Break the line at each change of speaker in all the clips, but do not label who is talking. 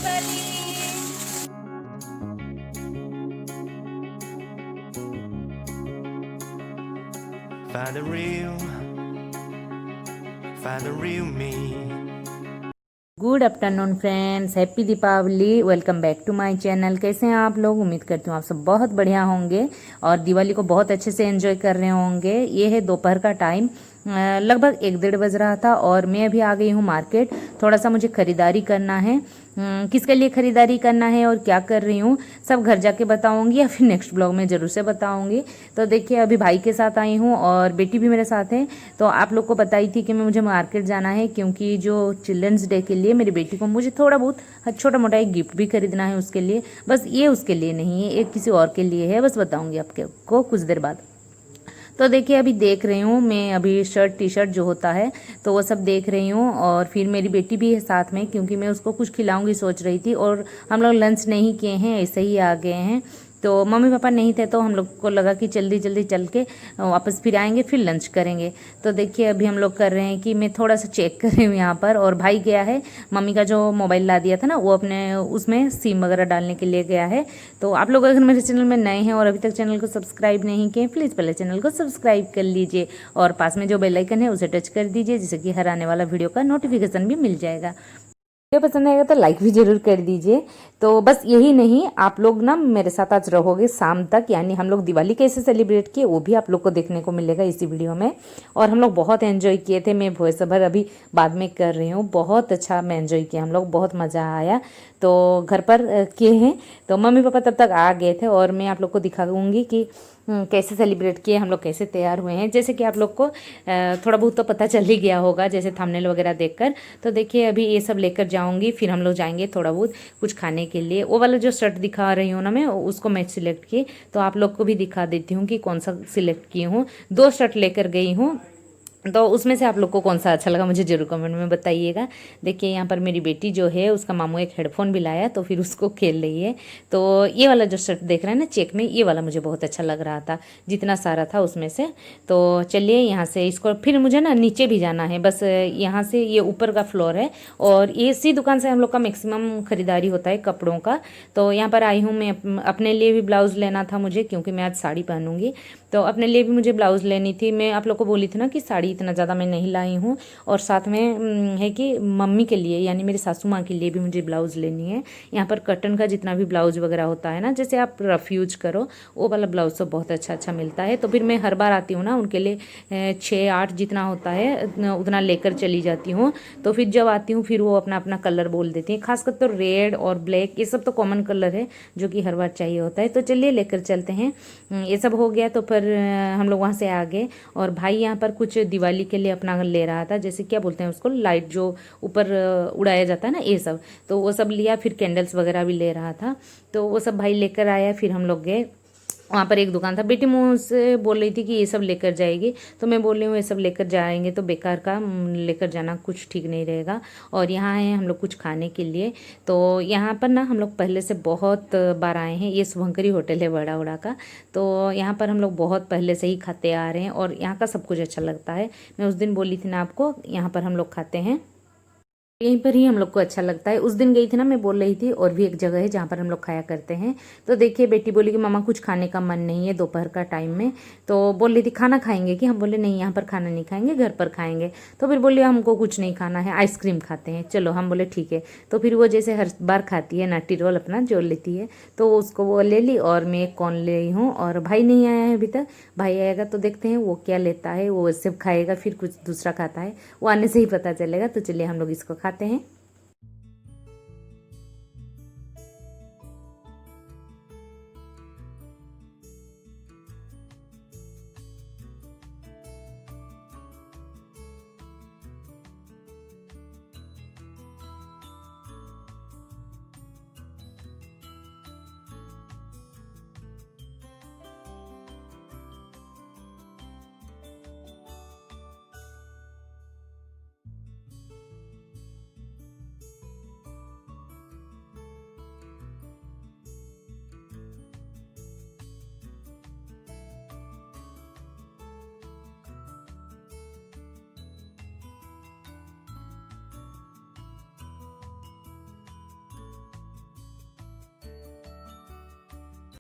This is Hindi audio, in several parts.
Diwali.
Find the real me.
Good afternoon friends, happy Deepavali. Welcome back to my channel. कैसे हैं आप लोग? उम्मीद करती हूँ आप सब बहुत बढ़िया होंगे और दिवाली को बहुत अच्छे से एंजॉय कर रहे होंगे। ये है दोपहर का टाइम, लगभग 1-1:30 बज रहा था और मैं अभी आ गई हूँ मार्केट। थोड़ा सा मुझे ख़रीदारी करना है। किसके लिए ख़रीदारी करना है और क्या कर रही हूँ सब घर जाके बताऊँगी या फिर नेक्स्ट ब्लॉग में ज़रूर से बताऊँगी। तो देखिए, अभी भाई के साथ आई हूँ और बेटी भी मेरे साथ है। तो आप लोग को बताई थी कि मुझे मार्केट जाना है, क्योंकि जो चिल्ड्रंस डे के लिए मेरी बेटी को मुझे थोड़ा बहुत छोटा मोटा एक गिफ्ट भी खरीदना है उसके लिए। बस ये उसके लिए नहीं है, एक किसी और के लिए है। बस बताऊँगी आपको कुछ देर बाद। तो देखिए, अभी देख रही हूँ मैं, अभी शर्ट टी शर्ट जो होता है तो वो सब देख रही हूँ। और फिर मेरी बेटी भी है साथ में, क्योंकि मैं उसको कुछ खिलाऊंगी सोच रही थी। और हम लोग लंच नहीं किए हैं, ऐसे ही आ गए हैं। तो मम्मी पापा नहीं थे तो हम लोग को लगा कि जल्दी जल्दी चल के वापस फिर आएंगे, फिर लंच करेंगे। तो देखिए, अभी हम लोग कर रहे हैं कि मैं थोड़ा सा चेक कर रही हूँ यहाँ पर। और भाई गया है, मम्मी का जो मोबाइल ला दिया था ना, वो अपने उसमें सिम वगैरह डालने के लिए गया है। तो आप लोग अगर मेरे चैनल में नए हैं और अभी तक चैनल को सब्सक्राइब नहीं किए, प्लीज़ पहले चैनल को सब्सक्राइब कर लीजिए और पास में जो बेल आइकन है उसे टच कर दीजिए, जिससे कि हर आने वाला वीडियो का नोटिफिकेशन भी मिल जाएगा। वीडियो पसंद आएगा तो लाइक भी जरूर कर दीजिए। तो बस यही नहीं, आप लोग ना मेरे साथ आज रहोगे शाम तक, यानी हम लोग दिवाली कैसे सेलिब्रेट किए वो भी आप लोग को देखने को मिलेगा इसी वीडियो में। और हम लोग बहुत एंजॉय किए थे। मैं वॉइस ओवर अभी बाद में कर रही हूँ। बहुत अच्छा मैं एंजॉय किया, हम लोग बहुत मज़ा आया। तो घर पर किए हैं। तो मम्मी पापा तब तक आ गए थे और मैं आप लोग को दिखाऊंगी कि कैसे सेलिब्रेट किए हम लोग, कैसे तैयार हुए हैं। जैसे कि आप लोग को थोड़ा बहुत तो पता चल ही गया होगा, जैसे थंबनेल वगैरह देखकर। तो देखिए, अभी ये सब लेकर जाऊंगी, फिर हम लोग जाएंगे थोड़ा बहुत कुछ खाने के लिए। वो वाला जो शर्ट दिखा रही हूँ ना मैं, उसको मैं सिलेक्ट की, तो आप लोग को भी दिखा देती हूँ कि कौन सा सिलेक्ट की हूँ। 2 शर्ट लेकर गई हूँ, तो उसमें से आप लोग को कौन सा अच्छा लगा मुझे जरूर कमेंट में बताइएगा। देखिए, यहाँ पर मेरी बेटी जो है, उसका मामू एक हेडफोन भी लाया, तो फिर उसको खेल रही है। तो ये वाला जो शर्ट देख रहे हैं ना चेक में, ये वाला मुझे बहुत अच्छा लग रहा था, जितना सारा था उसमें से। तो चलिए, यहाँ से इसको फिर मुझे ना नीचे भी जाना है। बस यहाँ से ये ऊपर का फ्लोर है और इसी दुकान से हम लोग का मैक्सिमम खरीदारी होता है कपड़ों का। तो यहाँ पर आई हूँ मैं, अपने लिए भी ब्लाउज़ लेना था मुझे, क्योंकि मैं आज साड़ी पहनूंगी। तो अपने लिए भी मुझे ब्लाउज़ लेनी थी। मैं आप लोग को बोली थी ना कि साड़ी इतना ज़्यादा मैं नहीं लाई हूँ। और साथ में है कि मम्मी के लिए, यानी मेरी सासू माँ के लिए भी मुझे ब्लाउज़ लेनी है। यहाँ पर कटन का जितना भी ब्लाउज़ वगैरह होता है ना, जैसे आप रफ़ यूज करो, वो वाला ब्लाउज़ तो बहुत अच्छा अच्छा मिलता है। तो फिर मैं हर बार आती हूँ ना, उनके लिए 6-8 जितना होता है उतना लेकर चली जाती हूँ। तो फिर जब आती हूँ, फिर वो अपना अपना कलर बोल देती हैं। खासकर तो रेड और ब्लैक, ये सब तो कॉमन कलर है जो कि हर बार चाहिए होता है। तो चलिए लेकर चलते हैं। ये सब हो गया तो फिर हम लोग वहाँ से आ गए। और भाई यहाँ पर कुछ दिवाली के लिए अपना ले रहा था, जैसे क्या बोलते हैं उसको, लाइट जो ऊपर उड़ाया जाता है ना, ये सब। तो वो सब लिया, फिर कैंडल्स वगैरह भी ले रहा था। तो वो सब भाई लेकर आया। फिर हम लोग गए, वहाँ पर एक दुकान था। बेटी मुझसे बोल रही थी कि ये सब लेकर जाएगी, तो मैं बोल रही हूँ ये सब लेकर जाएंगे तो बेकार का लेकर जाना कुछ ठीक नहीं रहेगा। और यहाँ है हम लोग कुछ खाने के लिए। तो यहाँ पर ना हम लोग पहले से बहुत बार आए हैं। ये शुभंकरी होटल है बड़ा उड़ा का। तो यहाँ पर हम लोग बहुत पहले से ही खाते आ रहे हैं और यहाँ का सब कुछ अच्छा लगता है। मैं उस दिन बोली थी ना आपको, यहाँ पर हम लोग खाते हैं, यहीं पर ही हम लोग को अच्छा लगता है। उस दिन गई थी ना, मैं बोल रही थी, और भी एक जगह है जहाँ पर हम लोग खाया करते हैं। तो देखिए, बेटी बोली कि मामा कुछ खाने का मन नहीं है दोपहर का टाइम में। तो बोल रही थी खाना खाएंगे कि, हम बोले नहीं, यहाँ पर खाना नहीं खाएंगे, घर पर खाएंगे। तो फिर बोले हमको कुछ नहीं खाना है, आइसक्रीम खाते हैं, चलो। हम बोले ठीक है। तो फिर वो जैसे हर बार खाती है नट्टी रोल अपना जो लेती है, तो उसको वो ले ली और मैं एक कॉर्न ले हूँ। और भाई नहीं आया है अभी तक, भाई आएगा तो देखते हैं वो क्या लेता है। वो सिर्फ खाएगा, फिर कुछ दूसरा खाता है, वो आने से ही पता चलेगा। तो चलिए हम लोग इसको खाते हैं।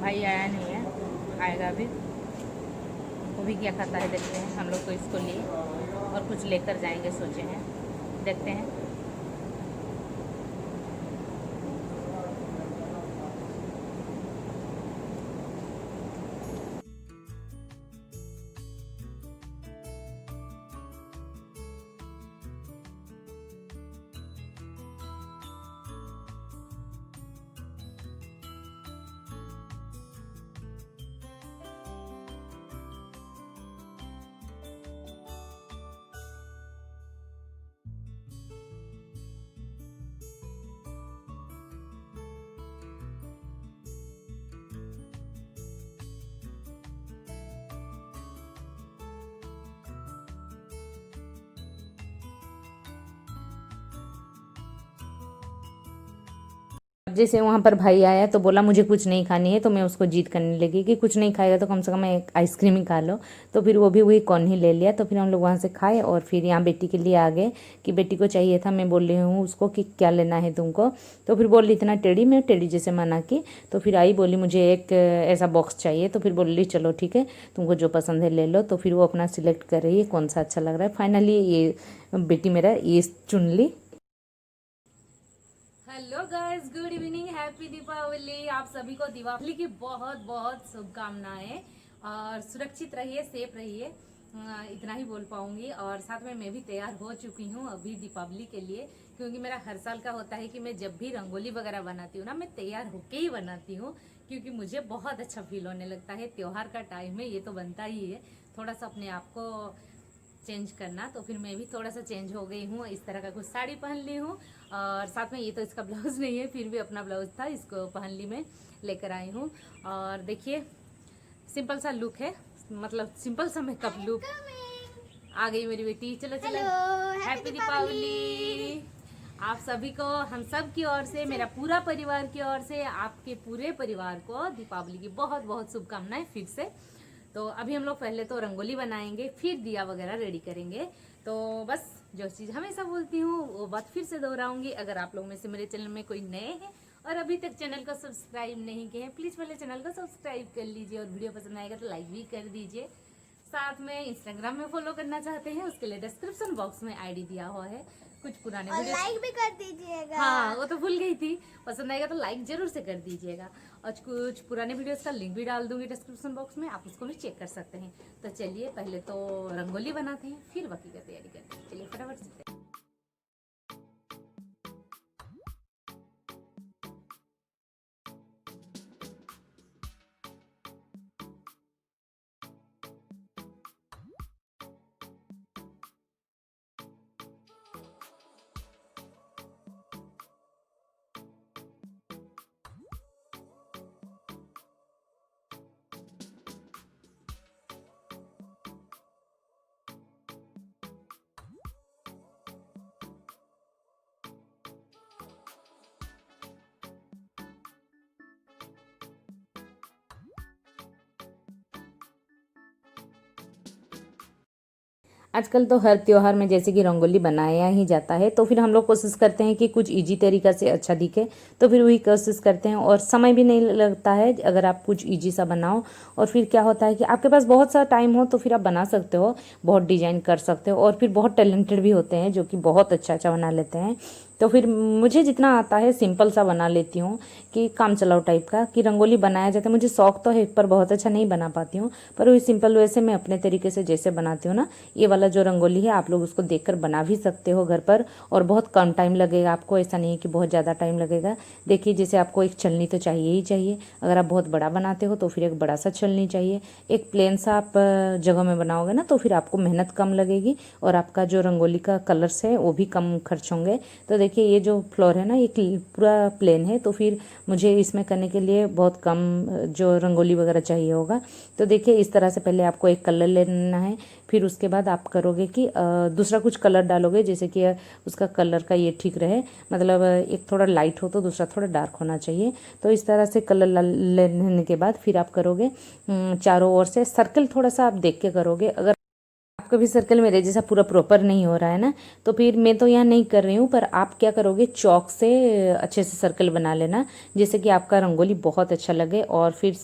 भाई आया नहीं है, आएगा अभी। वो भी क्या खाता है देखते हैं। हम लोग तो इसको लिए और कुछ लेकर जाएंगे सोचे हैं, देखते हैं। जैसे वहाँ पर भाई आया तो बोला मुझे कुछ नहीं खानी है, तो मैं उसको जिद करने लगी कि कुछ नहीं खाएगा तो कम से कम एक आइसक्रीम ही खा लो। तो फिर वो भी वही कौन ही ले लिया। तो फिर हम लोग वहाँ से खाए और फिर यहाँ बेटी के लिए आ गए कि बेटी को चाहिए था। मैं बोल रही हूँ उसको कि क्या लेना है तुमको, तो फिर बोल रही इतना टेढ़ी, मैं टेढ़ी जैसे मना की। तो फिर आई बोली मुझे एक ऐसा बॉक्स चाहिए। तो फिर बोल रही चलो ठीक है, तुमको जो पसंद है ले लो। तो फिर वो अपना सिलेक्ट कर रही है कौन सा अच्छा लग रहा है। फाइनली ये बेटी मेरा ये चुन ली। Hello guys, good evening, happy Deepavali. आप सभी को दीपावली की बहुत बहुत शुभकामनाएं और सुरक्षित रहिए, सेफ रहिए। इतना ही बोल पाऊंगी। और साथ में मैं भी तैयार हो चुकी हूँ अभी दीपावली के लिए, क्योंकि मेरा हर साल का होता है कि मैं जब भी रंगोली वगैरह बनाती हूँ ना, मैं तैयार होके ही बनाती हूँ, क्योंकि मुझे बहुत अच्छा फील होने लगता है। त्योहार का टाइम है, ये तो बनता ही है थोड़ा सा अपने आप को चेंज करना। तो फिर मैं भी थोड़ा सा चेंज हो गई हूँ, इस तरह का कुछ साड़ी पहन ली हूँ। और साथ में ये तो इसका ब्लाउज नहीं है, फिर भी अपना ब्लाउज था, इसको पहन ली, मैं लेकर आई हूँ। और देखिए सिंपल सा लुक है, मतलब सिंपल सा मेकअप लुक। आ गई मेरी बेटी, चलो चलो। हैप्पी दीपावली आप सभी को, हम सब की ओर से, मेरा पूरा परिवार की ओर से, आपके पूरे परिवार को दीपावली की बहुत बहुत शुभकामनाएं फिर से। तो अभी हम लोग पहले तो रंगोली बनाएंगे, फिर दिया वगैरह रेडी करेंगे। तो बस जो चीज़ हमेशा बोलती हूँ वो बात फिर से दोहराऊंगी। अगर आप लोग में से मेरे चैनल में कोई नए हैं और अभी तक चैनल को सब्सक्राइब नहीं किए हैं, प्लीज़ पहले चैनल को सब्सक्राइब कर लीजिए और वीडियो पसंद आएगा तो लाइक भी कर दीजिए। साथ में इंस्टाग्राम में फॉलो करना चाहते हैं उसके लिए डिस्क्रिप्शन बॉक्स में आईडी दिया हुआ है। कुछ पुराने
और
वीडियो
लाइक भी कर दीजिएगा।
हाँ वो तो भूल गई थी, पसंद आएगा तो लाइक जरूर से कर दीजिएगा। और कुछ पुराने वीडियोस का लिंक भी डाल दूंगी डिस्क्रिप्शन बॉक्स में, आप उसको भी चेक कर सकते हैं। तो चलिए पहले तो रंगोली बनाते हैं, फिर बाकी का तैयारी करते हैं। चलिए फटाफट से। आजकल तो हर त्योहार में जैसे कि रंगोली बनाया ही जाता है, तो फिर हम लोग कोशिश करते हैं कि कुछ इजी तरीका से अच्छा दिखे, तो फिर वही कोशिश करते हैं। और समय भी नहीं लगता है अगर आप कुछ इजी सा बनाओ। और फिर क्या होता है कि आपके पास बहुत सा टाइम हो तो फिर आप बना सकते हो, बहुत डिजाइन कर सकते हो। और फिर बहुत टैलेंटेड भी होते हैं जो कि बहुत अच्छा अच्छा बना लेते हैं। तो फिर मुझे जितना आता है सिंपल सा बना लेती हूँ, कि काम चलाओ टाइप का, कि रंगोली बनाया जाता है। मुझे शौक तो है पर बहुत अच्छा नहीं बना पाती हूँ, पर वही सिंपल वैसे मैं अपने तरीके से जैसे बनाती हूँ ना, ये वाला जो रंगोली है आप लोग उसको देखकर बना भी सकते हो घर पर। और बहुत कम टाइम लगेगा आपको, ऐसा नहीं है कि बहुत ज़्यादा टाइम लगेगा। देखिए जैसे आपको एक छलनी तो चाहिए ही चाहिए, अगर आप बहुत बड़ा बनाते हो तो फिर एक बड़ा सा छलनी चाहिए। एक प्लेन सा आप जगह में बनाओगे ना तो फिर आपको मेहनत कम लगेगी और आपका जो रंगोली का कलर्स है वो भी कम खर्च होंगे। तो देखिए ये जो फ्लोर है ना ये पूरा प्लेन है, तो फिर मुझे इसमें करने के लिए बहुत कम जो रंगोली वगैरह चाहिए होगा। तो देखिए इस तरह से पहले आपको एक कलर लेना है, फिर उसके बाद आप करोगे कि दूसरा कुछ कलर डालोगे, जैसे कि उसका कलर का ये ठीक रहे, मतलब एक थोड़ा लाइट हो तो दूसरा थोड़ा डार्क होना चाहिए। तो इस तरह से कलर लेने के बाद फिर आप करोगे चारों ओर से सर्कल, थोड़ा सा आप देख के करोगे। अगर आपका भी सर्कल मेरे जैसा पूरा प्रॉपर नहीं हो रहा है ना, तो फिर मैं तो यहाँ नहीं कर रही हूँ, पर आप क्या करोगे, चौक से अच्छे से सर्कल बना लेना, जैसे कि आपका रंगोली बहुत अच्छा लगे और फिर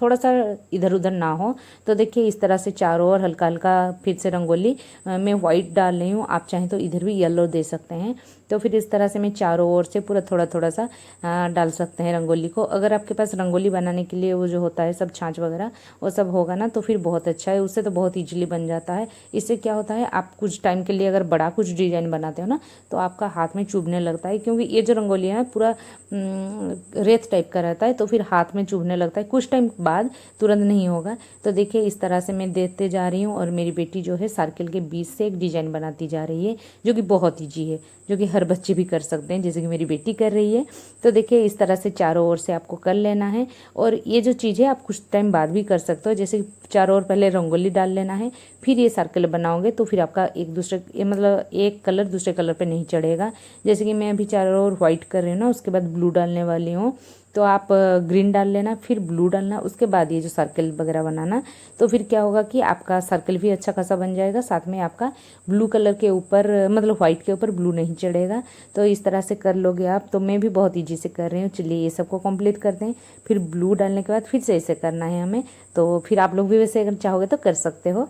थोड़ा सा इधर उधर ना हो। तो देखिए इस तरह से चारों ओर हल्का हल्का फिर से रंगोली मैं वाइट डाल रही हूँ, आप चाहें तो इधर भी येलो दे सकते हैं। तो फिर इस तरह से मैं चारों ओर से पूरा थोड़ा थोड़ा सा डाल सकते हैं रंगोली को। अगर आपके पास रंगोली बनाने के लिए वो जो होता है सब छाछ वगैरह वो सब होगा ना, तो फिर बहुत अच्छा है, उससे तो बहुत ईजिली बन जाता है। इससे क्या होता है, आप कुछ टाइम के लिए अगर बड़ा कुछ डिजाइन बनाते हो ना, तो आपका हाथ में चुभने लगता है, क्योंकि ये जो रंगोली है पूरा रेत टाइप का रहता है, तो फिर हाथ में चुभने लगता है कुछ टाइम बाद, तुरंत नहीं होगा। तो देखिए इस तरह से मैं देते जा रही हूँ, और मेरी बेटी जो है सर्किल के बीच से एक डिजाइन बनाती जा रही है, जो कि बहुत ईजी है, जो कि हर बच्चे भी कर सकते हैं, जैसे कि मेरी बेटी कर रही है। तो देखिए इस तरह से चारों ओर से आपको कर लेना है, और ये जो चीज़ है आप कुछ टाइम बाद भी कर सकते हो, जैसे चारों ओर पहले रंगोली डाल लेना है, फिर ये सर्कल बनाओगे तो फिर आपका एक दूसरे मतलब एक कलर दूसरे कलर पे नहीं चढ़ेगा। जैसे कि मैं अभी चारों ओर व्हाइट कर रही हूँ ना, उसके बाद ब्लू डालने वाली हूँ, तो आप ग्रीन डाल लेना, फिर ब्लू डालना, उसके बाद ये जो सर्कल वगैरह बनाना। तो फिर क्या होगा कि आपका सर्कल भी अच्छा खासा बन जाएगा, साथ में आपका ब्लू कलर के ऊपर मतलब व्हाइट के ऊपर ब्लू नहीं चढ़ेगा। तो इस तरह से कर लोगे आप, तो मैं भी बहुत ईजी से कर रही हूँ। चलिए ये सबको कंप्लीट करते हैं, फिर ब्लू डालने के बाद फिर से ऐसे करना है हमें। तो फिर आप लोग भी वैसे अगर चाहोगे तो कर सकते हो।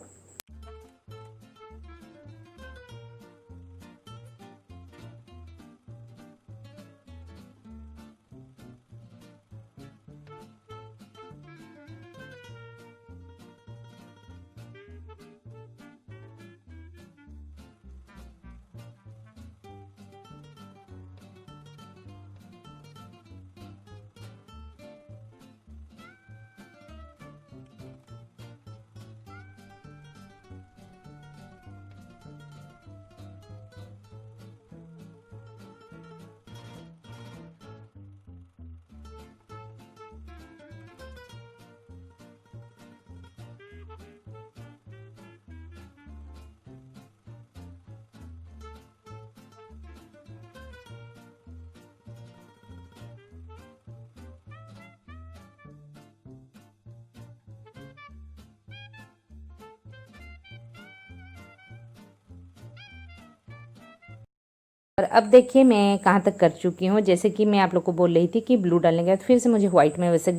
और अब देखिए मैं कहाँ तक कर चुकी हूँ। जैसे कि मैं आप लोग को बोल रही थी कि ब्लू डालने के बाद फिर से मुझे व्हाइट में वैसे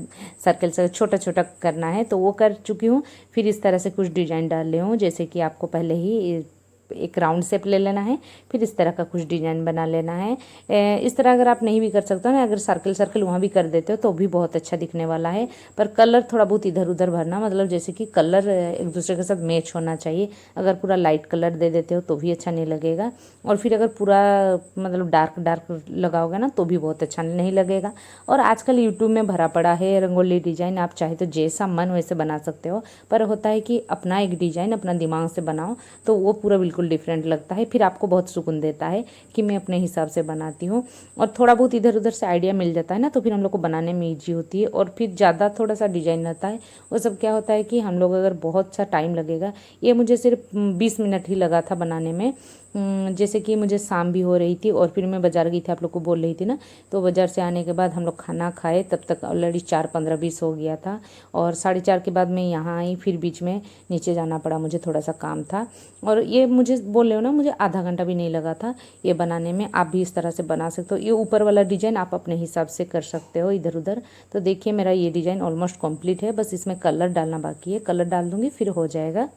सर्कल से छोटा छोटा करना है, तो वो कर चुकी हूँ। फिर इस तरह से कुछ डिजाइन डाल रही हूँ, जैसे कि आपको पहले ही एक राउंड शेप ले लेना है, फिर इस तरह का कुछ डिजाइन बना लेना है। इस तरह अगर आप नहीं भी कर सकते हो ना, अगर सर्कल सर्कल वहाँ भी कर देते हो तो भी बहुत अच्छा दिखने वाला है। पर कलर थोड़ा बहुत इधर उधर भरना, मतलब जैसे कि कलर एक दूसरे के साथ मैच होना चाहिए। अगर पूरा लाइट कलर दे देते हो तो भी अच्छा नहीं लगेगा, और फिर अगर पूरा मतलब डार्क डार्क लगाओगे ना तो भी बहुत अच्छा नहीं लगेगा। और आजकल यूट्यूब में भरा पड़ा है रंगोली डिजाइन, आप चाहे तो जैसा मन वैसे बना सकते हो, पर होता है कि अपना एक डिजाइन अपना दिमाग से बनाओ तो वो पूरा बिल्कुल डिफरेंट लगता है, फिर आपको बहुत सुकून देता है कि मैं अपने हिसाब से बनाती हूँ। और थोड़ा बहुत इधर उधर से आइडिया मिल जाता है ना, तो फिर हम लोग को बनाने में ईजी होती है। और फिर ज़्यादा थोड़ा सा डिजाइन रहता है, वो सब क्या होता है कि हम लोग अगर बहुत सा टाइम लगेगा, ये मुझे सिर्फ 20 मिनट ही लगा था बनाने में। जैसे कि मुझे शाम भी हो रही थी और फिर मैं बाज़ार गई थी, आप लोग को बोल रही थी ना, तो बाज़ार से आने के बाद हम लोग खाना खाए, तब तक ऑलरेडी 4:15-20 हो गया था। और 4:30 के बाद मैं यहाँ आई, फिर बीच में नीचे जाना पड़ा, मुझे थोड़ा सा काम था। और ये मुझे बोल रहे हो ना, मुझे आधा घंटा भी नहीं लगा था ये बनाने में। आप भी इस तरह से बना सकते हो। ये ऊपर वाला डिज़ाइन आप अपने हिसाब से कर सकते हो इधर उधर। तो देखिए मेरा ये डिज़ाइन ऑलमोस्ट कंप्लीट है, बस इसमें कलर डालना बाकी है, कलर डाल दूँगी फिर हो जाएगा।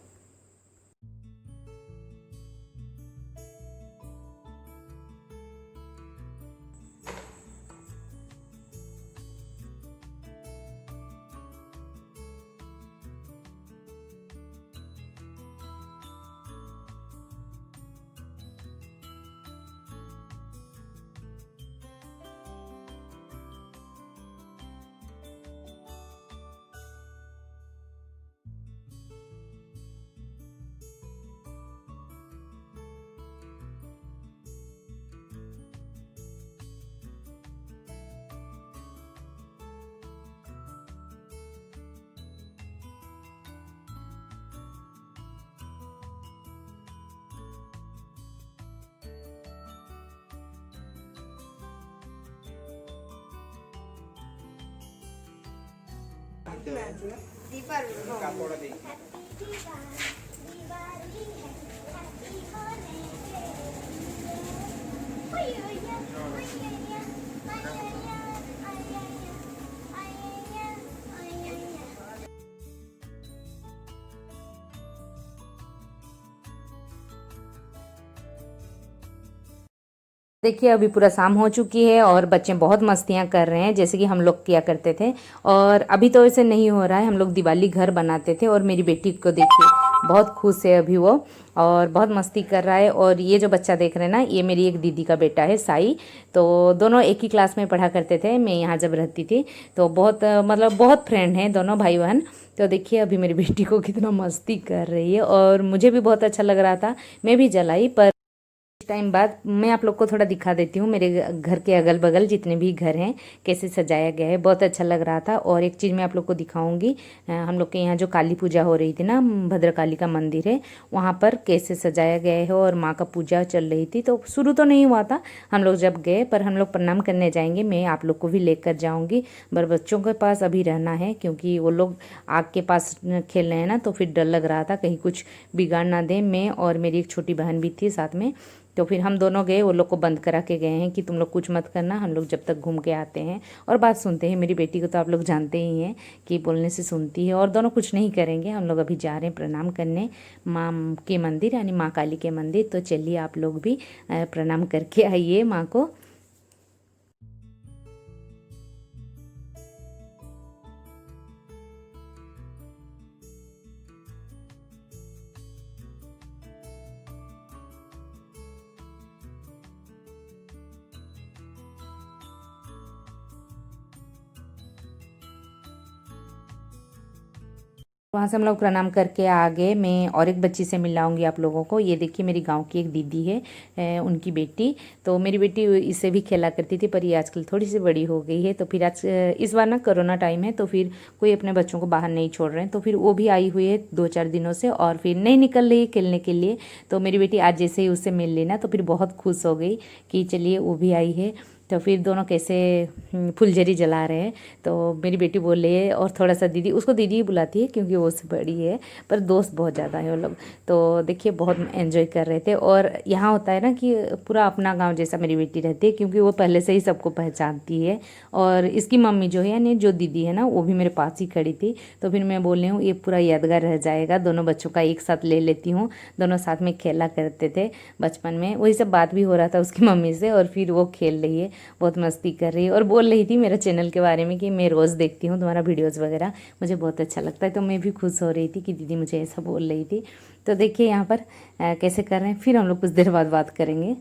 देखिए अभी पूरा शाम हो चुकी है और बच्चे बहुत मस्तियाँ कर रहे हैं जैसे कि हम लोग किया करते थे। और अभी तो ऐसे नहीं हो रहा है, हम लोग दिवाली घर बनाते थे। और मेरी बेटी को देखिए बहुत खुश है अभी वो, और बहुत मस्ती कर रहा है। और ये जो बच्चा देख रहे हैं ना, ये मेरी एक दीदी का बेटा है साई। तो दोनों एक ही क्लास में पढ़ा करते थे, मैं यहाँ जब रहती थी। तो बहुत मतलब बहुत फ्रेंड हैं दोनों भाई बहन। तो देखिए अभी मेरी बेटी को कितना मस्ती कर रही है, और मुझे भी बहुत अच्छा लग रहा था, मैं भी जलाई। पर टाइम बाद मैं आप लोग को थोड़ा दिखा देती हूँ मेरे घर के अगल बगल जितने भी घर हैं कैसे सजाया गया है, बहुत अच्छा लग रहा था। और एक चीज़ मैं आप लोग को दिखाऊंगी, हम लोग के यहाँ जो काली पूजा हो रही थी ना, भद्रकाली का मंदिर है, वहाँ पर कैसे सजाया गया है और माँ का पूजा चल रही थी। तो शुरू तो नहीं हुआ था हम लोग जब गए, पर हम लोग प्रणाम करने जाएंगे, मैं आप लोग को भी लेकर जाऊँगी। पर बच्चों के पास अभी रहना है क्योंकि वो लोग आग के पास खेल रहे हैं ना, तो फिर डर लग रहा था कहीं कुछ बिगाड़ ना दें। मैं और मेरी एक छोटी बहन भी थी साथ में, तो फिर हम दोनों गए, वो लोग को बंद करा के गए हैं कि तुम लोग कुछ मत करना, हम लोग जब तक घूम के आते हैं और बात सुनते हैं। मेरी बेटी को तो आप लोग जानते ही हैं कि बोलने से सुनती है, और दोनों कुछ नहीं करेंगे। हम लोग अभी जा रहे हैं प्रणाम करने माँ के मंदिर, यानी माँ काली के मंदिर। तो चलिए आप लोग भी प्रणाम करके आइए माँ को। वहाँ से हम लोग प्रणाम करके आ गए। मैं और एक बच्ची से मिलाऊंगी आप लोगों को। ये देखिए मेरी गांव की एक दीदी है, उनकी बेटी। तो मेरी बेटी इससे भी खेला करती थी, पर ये आजकल थोड़ी सी बड़ी हो गई है। तो फिर आज इस बार ना कोरोना टाइम है, तो फिर कोई अपने बच्चों को बाहर नहीं छोड़ रहे हैं, तो फिर वो भी आई हुई है 2-4 दिनों से, और फिर नहीं निकल रही है खेलने के लिए। तो मेरी बेटी आज जैसे ही उससे मिल ली ना, तो फिर बहुत खुश हो गई कि चलिए वो भी आई है। तो फिर दोनों कैसे फुलझड़ी जला रहे हैं। तो मेरी बेटी बोल रही है, और थोड़ा सा दीदी, उसको दीदी ही बुलाती है क्योंकि वो उससे बड़ी है, पर दोस्त बहुत ज़्यादा है वो लोग। तो देखिए बहुत एंजॉय कर रहे थे। और यहाँ होता है ना कि पूरा अपना गांव जैसा मेरी बेटी रहती है, क्योंकि वो पहले से ही सबको पहचानती है। और इसकी मम्मी जो है, यानी जो दीदी है ना, वो भी मेरे पास ही खड़ी थी। तो फिर मैं बोल रही हूँ ये पूरा यादगार रह जाएगा, दोनों बच्चों का एक साथ ले लेती हूँ। दोनों साथ में खेला करते थे बचपन में, वही सब बात भी हो रहा था उसकी मम्मी से। और फिर वो खेल रही है, बहुत मस्ती कर रही है, और बोल रही थी मेरे चैनल के बारे में कि मैं रोज़ देखती हूँ तुम्हारा वीडियोज़ वगैरह, मुझे बहुत अच्छा लगता है। तो मैं भी खुश हो रही थी कि दीदी मुझे ऐसा बोल रही थी। तो देखिए यहाँ पर कैसे कर रहे हैं, फिर हम लोग कुछ देर बाद बात करेंगे।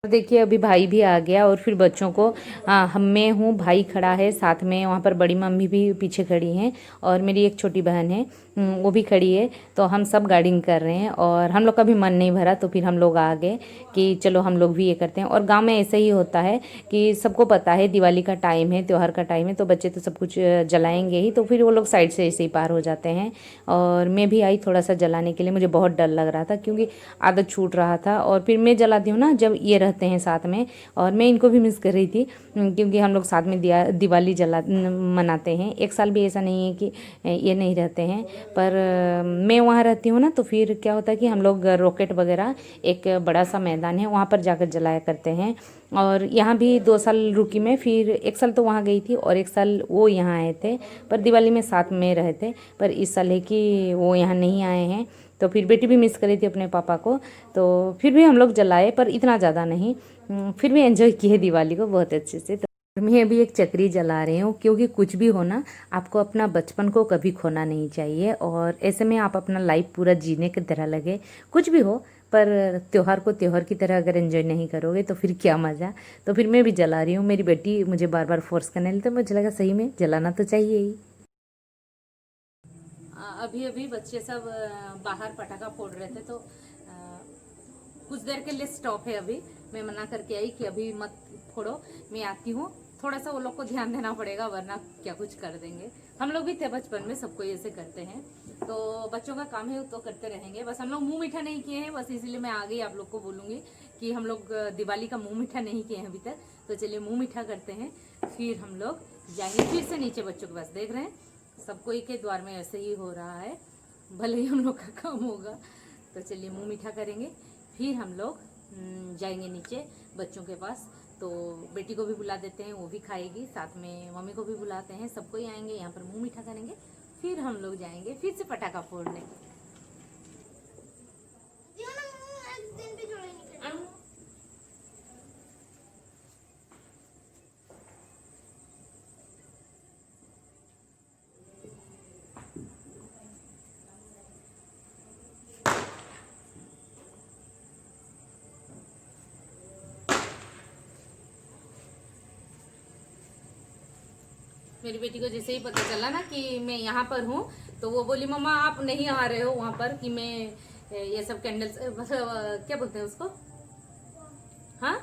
देखिए अभी भाई भी आ गया, और फिर बच्चों को हम मैं हूँ, भाई खड़ा है साथ में, वहाँ पर बड़ी मम्मी भी पीछे खड़ी हैं, और मेरी एक छोटी बहन है वो भी खड़ी है। तो हम सब गार्डिंग कर रहे हैं, और हम लोग का भी मन नहीं भरा, तो फिर हम लोग आ गए कि चलो हम लोग भी ये करते हैं। और गांव में ऐसे ही होता है कि सबको पता है दिवाली का टाइम है, त्यौहार का टाइम है, तो बच्चे तो सब कुछ जलाएंगे ही, तो फिर वो लोग साइड से ऐसे ही पार हो जाते हैं। और मैं भी आई थोड़ा सा जलाने के लिए, मुझे बहुत डर लग रहा था क्योंकि आदत छूट रहा था। और फिर मैं जलाती हूँ ना जब ये रहते हैं साथ में, और मैं इनको भी मिस कर रही थी क्योंकि हम लोग साथ में दिवाली मनाते हैं। एक साल भी ऐसा नहीं है कि ये नहीं रहते हैं, पर मैं वहाँ रहती हूँ ना, तो फिर क्या होता है कि हम लोग रॉकेट वगैरह, एक बड़ा सा मैदान है वहाँ पर जाकर जलाया करते हैं। और यहाँ भी 2 साल रुकी मैं, फिर 1 साल तो वहाँ गई थी और 1 साल वो यहाँ आए थे, पर दिवाली में साथ में रहे थे। पर इस साल है कि वो यहाँ नहीं आए हैं, तो फिर बेटी भी मिस करी थी अपने पापा को। तो फिर भी हम लोग जलाए, पर इतना ज़्यादा नहीं, फिर भी एंजॉय किए दिवाली को बहुत अच्छे से। तो मैं अभी एक चक्री जला रही हूँ, क्योंकि कुछ भी हो ना, आपको अपना बचपन को कभी खोना नहीं चाहिए। और ऐसे में आप अपना लाइफ पूरा जीने की तरह लगे, कुछ भी हो, पर त्यौहार को त्यौहार की तरह अगर एंजॉय नहीं करोगे तो फिर क्या मज़ा। तो फिर मैं भी जला रही हूँ, मेरी बेटी मुझे बार बार फोर्स करने लगी, तो मुझे लगा सही में जलाना तो चाहिए ही। अभी अभी बच्चे सब बाहर पटाखा फोड़ रहे थे, तो कुछ देर के लिए स्टॉप है। अभी मैं मना करके आई कि अभी मत फोड़ो, मैं आती हूँ। थोड़ा सा वो लोग को ध्यान देना पड़ेगा, वरना क्या कुछ कर देंगे। हम लोग भी थे बचपन में, सबको ऐसे करते हैं। तो बच्चों का काम है तो करते रहेंगे। बस हम लोग मुंह मीठा नहीं किए हैं, बस इसीलिए मैं आ गई आप लोग को बोलूँगी कि हम लोग दिवाली का मुंह मीठा नहीं किए हैं अभी तक। तो चलिए मुंह मीठा करते हैं, फिर हम लोग जाएंगे फिर से नीचे बच्चों के पास। देख रहे हैं सबको एक के द्वार में ऐसे ही हो रहा है, भले ही हम लोग का काम होगा। तो चलिए मुंह मीठा करेंगे, फिर हम लोग जाएंगे नीचे बच्चों के पास। तो बेटी को भी बुला देते हैं, वो भी खाएगी, साथ में मम्मी को भी बुलाते हैं, सबको ही आएंगे, यहाँ पर मुंह मीठा करेंगे, फिर हम लोग जाएंगे फिर से पटाखा फोड़ने। मेरी बेटी को जैसे ही पता चला ना कि मैं यहाँ पर हूँ, तो वो बोली मम्मा आप नहीं आ रहे हो वहाँ पर, कि मैं ये सब कैंडल्स क्या बोलते हैं उसको, हाँ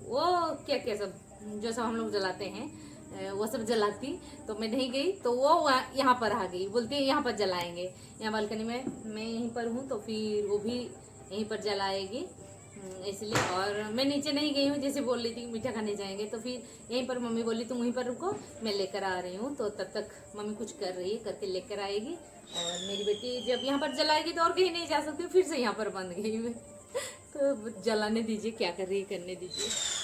वो क्या क्या सब जो सब हम लोग जलाते हैं वो सब जलाती, तो मैं नहीं गई। तो वो यहाँ पर आ गई, बोलती है यहाँ पर जलाएंगे, यहाँ बालकनी में मैं यहीं पर हूँ, तो फिर वो भी यहीं पर जलाएगी इसलिए। और मैं नीचे नहीं गई हूँ, जैसे बोल रही थी मीठा खाने जाएंगे, तो फिर यहीं पर मम्मी बोली तुम वहीं पर रुको, मैं लेकर आ रही हूँ। तो तब तक मम्मी कुछ कर रही है, करके लेकर आएगी। और मेरी बेटी जब यहाँ पर जलाएगी तो और कहीं नहीं जा सकती, फिर से यहाँ पर बंद गई मैं। तो जलाने दीजिए, क्या कर रही है करने दीजिए।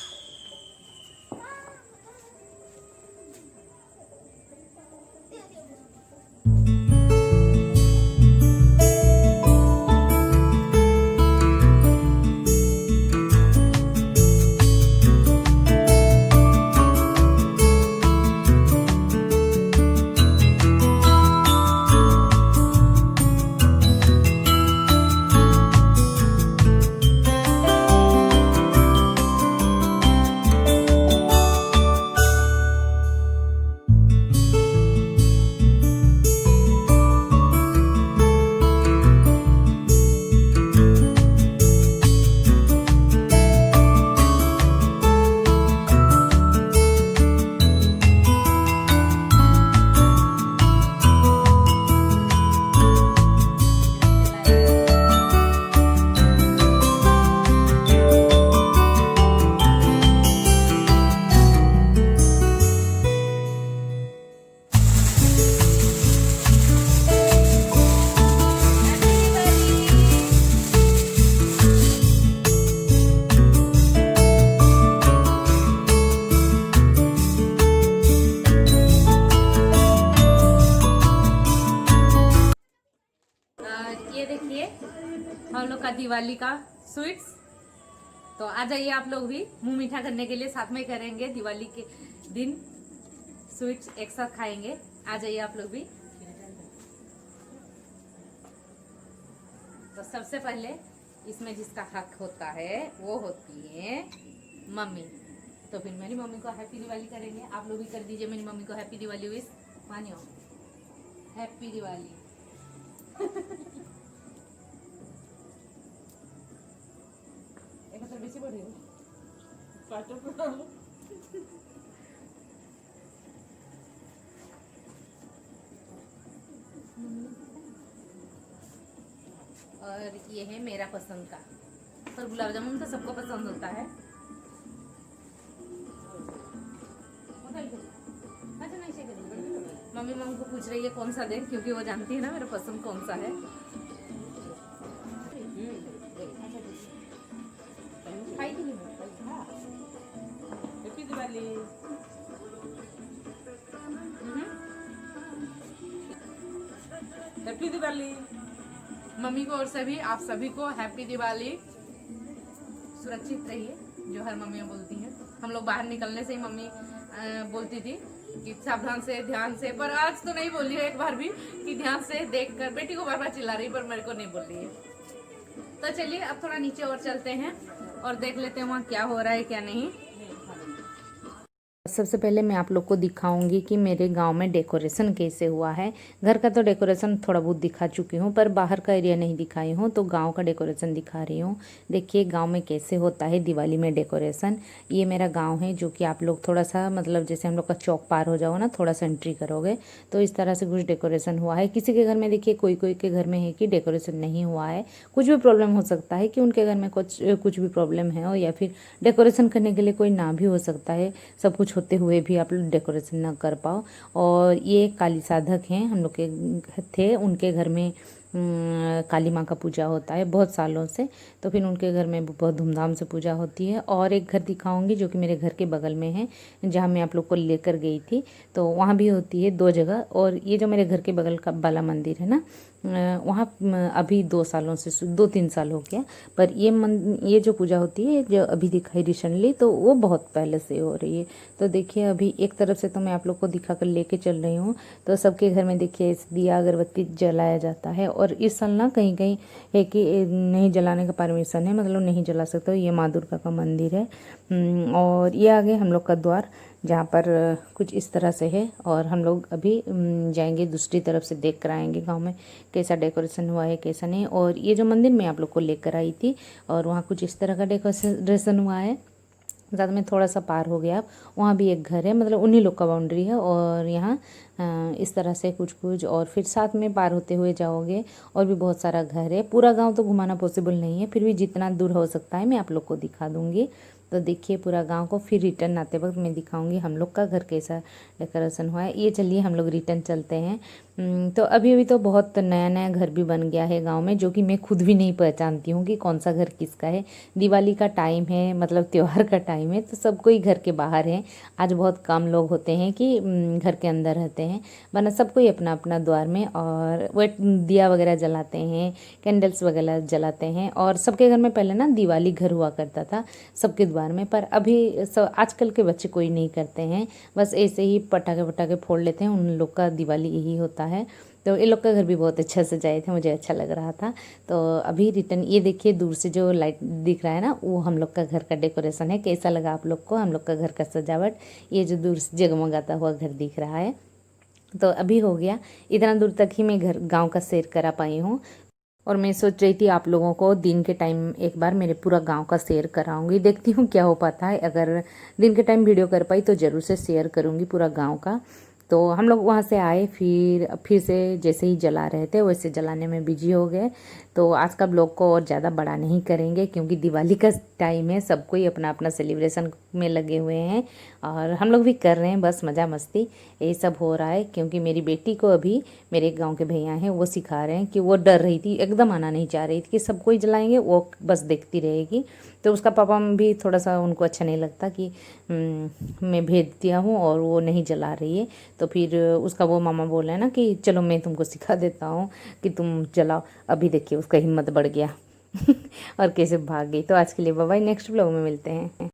ये देखिए हम लोग का दिवाली का स्वीट्स। तो आ जाइए आप लोग भी मुंह मीठा करने के लिए, साथ में करेंगे दिवाली के दिन स्वीट्स एक साथ खाएंगे। आ जाइए आप लोग भी। तो सबसे पहले इसमें जिसका हक होता है वो होती है मम्मी। तो फिर मेरी मम्मी को हैप्पी दिवाली करेंगे। आप लोग भी कर दीजिए मेरी मम्मी को हैप्पी दिवाली विश। मानियो हैप्पी दिवाली। बेसी बढ़िया और ये है मेरा पसंद का, पर गुलाब जामुन तो सबको पसंद होता है। मम्मी मम्मी को पूछ रही है कौन सा दें, क्योंकि वो जानती है ना मेरा पसंद कौन सा है। Happy Diwali. Happy Diwali mummy को और सभी आप सभी को हैप्पी दिवाली। सुरक्षित रहिए, जो हर मम्मियाँ बोलती हैं। हम लोग बाहर निकलने से ही मम्मी बोलती थी कि सावधान से ध्यान से, पर आज तो नहीं बोली है एक बार भी कि ध्यान से देख कर। बेटी को बार बार चिल्ला रही, पर मेरे को नहीं बोल रही है। तो चलिए अब थोड़ा नीचे और चलते हैं और देख लेते हैं वहाँ क्या हो रहा है क्या नहीं। सबसे पहले मैं आप लोग को दिखाऊंगी कि मेरे गांव में डेकोरेशन कैसे हुआ है। घर का तो डेकोरेशन थोड़ा बहुत दिखा चुकी हूँ, पर बाहर का एरिया नहीं दिखाई हूँ, तो गांव का डेकोरेशन दिखा रही हूँ। देखिए गांव में कैसे होता है दिवाली में डेकोरेशन। ये मेरा गांव है, जो कि आप लोग थोड़ा सा मतलब जैसे हम लोग का चौक पार हो जाओ ना, थोड़ा सा एंट्री करोगे तो इस तरह से कुछ डेकोरेशन हुआ है। किसी के घर में देखिए, कोई कोई के घर में है कि डेकोरेशन नहीं हुआ है, कुछ भी प्रॉब्लम हो सकता है कि उनके घर में कुछ भी प्रॉब्लम है, और या फिर डेकोरेशन करने के लिए कोई ना भी हो सकता है। सब कुछ होते हुए भी आप लोग डेकोरेशन ना कर पाओ। और ये काली साधक हैं, हम लोग के थे, उनके घर में काली माँ का पूजा होता है बहुत सालों से, तो फिर उनके घर में बहुत धूमधाम से पूजा होती है। और एक घर दिखाऊंगी जो कि मेरे घर के बगल में है, जहाँ मैं आप लोग को लेकर गई थी, तो वहाँ भी होती है 2 जगह। और ये जो मेरे घर के बगल का बाला मंदिर है ना, वहाँ अभी 2 सालों से 2-3 साल हो गया, पर ये जो पूजा होती है जो अभी दिखाई रिसेंटली, तो वो बहुत पहले से हो रही है। तो देखिए अभी एक तरफ से तो मैं आप लोग को दिखा कर लेके चल रही हूँ, तो सबके घर में देखिए दिया अगरबत्ती जलाया जाता है। और इस साल ना कहीं कहीं है कि नहीं जलाने का परमिशन है, मतलब नहीं जला सकते। ये माँ दुर्गा का मंदिर है। और ये आगे हम लोग का द्वार, जहाँ पर कुछ इस तरह से है। और हम लोग अभी जाएंगे दूसरी तरफ से, देख कर आएंगे गांव में कैसा डेकोरेशन हुआ है कैसा नहीं। और ये जो मंदिर मैं आप लोग को लेकर आई थी, और वहाँ कुछ इस तरह का डेकोरेशन हुआ है। ज़्यादा में थोड़ा सा पार हो गया आप, वहाँ भी एक घर है, मतलब उन्हीं लोग का बाउंड्री है। और यहाँ इस तरह से कुछ कुछ, और फिर साथ में पार होते हुए जाओगे और भी बहुत सारा घर है। पूरा गांव तो घुमाना पॉसिबल नहीं है, फिर भी जितना दूर हो सकता है मैं आप लोग को दिखा दूँगी। तो देखिए पूरा गांव को, फिर रिटर्न आते वक्त मैं दिखाऊंगी हम लोग का घर कैसा डेकोरेशन हुआ है। ये चलिए हम लोग रिटर्न चलते हैं। तो अभी अभी तो बहुत नया नया घर भी बन गया है गांव में, जो कि मैं खुद भी नहीं पहचानती हूँ कि कौन सा घर किसका है। दिवाली का टाइम है, मतलब त्यौहार का टाइम है, तो सब कोई घर के बाहर है। आज बहुत कम लोग होते हैं कि घर के अंदर रहते हैं, वरना सब कोई अपना अपना द्वार में और वो दिया वगैरह जलाते हैं, कैंडल्स वगैरह जलाते हैं। और सबके घर में पहले ना दिवाली घर हुआ करता था सबके द्वार में, पर अभी सब आजकल के बच्चे कोई नहीं करते हैं, बस ऐसे ही पटाखे वटाखे फोड़ लेते हैं। उन लोग का दिवाली यही होता है। तो ये लोग का घर भी बहुत अच्छा सजाए थे, मुझे अच्छा लग रहा था। तो अभी रिटर्न, ये देखिए दूर से जो लाइट दिख रहा है ना, वो हम लोग का घर का डेकोरेशन है। कैसा लगा आप लोग को हम लोग का घर का सजावट? ये जो दूर से जगमगाता हुआ घर दिख रहा है, तो अभी हो गया इतना दूर तक ही मैं घर गांव का सैर करा पाई हूँ। और मैं सोच रही थी आप लोगों को दिन के टाइम एक बार मेरे पूरा गांव का शेयर कराऊंगी, देखती हूँ क्या हो पाता है। अगर दिन के टाइम वीडियो कर पाई तो ज़रूर से शेयर करूँगी पूरा गांव का। तो हम लोग वहाँ से आए, फिर से जैसे ही जला रहे थे वैसे जलाने में बिजी हो गए। तो आज का ब्लॉग को और ज़्यादा बड़ा नहीं करेंगे, क्योंकि दिवाली का टाइम है, सब कोई अपना अपना सेलिब्रेशन में लगे हुए हैं, और हम लोग भी कर रहे हैं, बस मज़ा मस्ती ये सब हो रहा है। क्योंकि मेरी बेटी को अभी मेरे गांव के भैया हैं, वो सिखा रहे हैं कि वो डर रही थी, एकदम आना नहीं चाह रही थी कि सब कोई जलाएंगे, वो बस देखती रहेगी। तो उसका पापा भी थोड़ा सा उनको अच्छा नहीं लगता कि मैं भेज दिया हूँ और वो नहीं जला रही है। तो फिर उसका वो मामा बोल रहे हैं ना कि चलो मैं तुमको सिखा देता हूँ कि तुम जलाओ। अभी देखिए उसका हिम्मत बढ़ गया और कैसे भाग गई। तो आज के लिए बाय बाय, नेक्स्ट ब्लॉग में मिलते हैं।